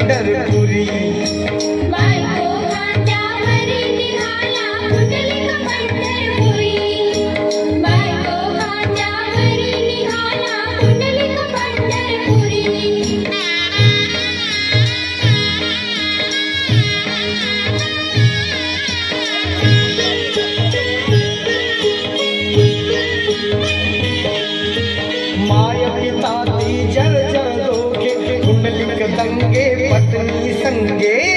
पंढरपुरी. बायको खांद्यावरी निघाला पुंडलिक पंढरपुरी. बायको खांद्यावरी निघाला पुंडलिक पंढरपुरी. माय पिता ती जर जर दोघे, कुंडलिक दंगे पत्नी संगे.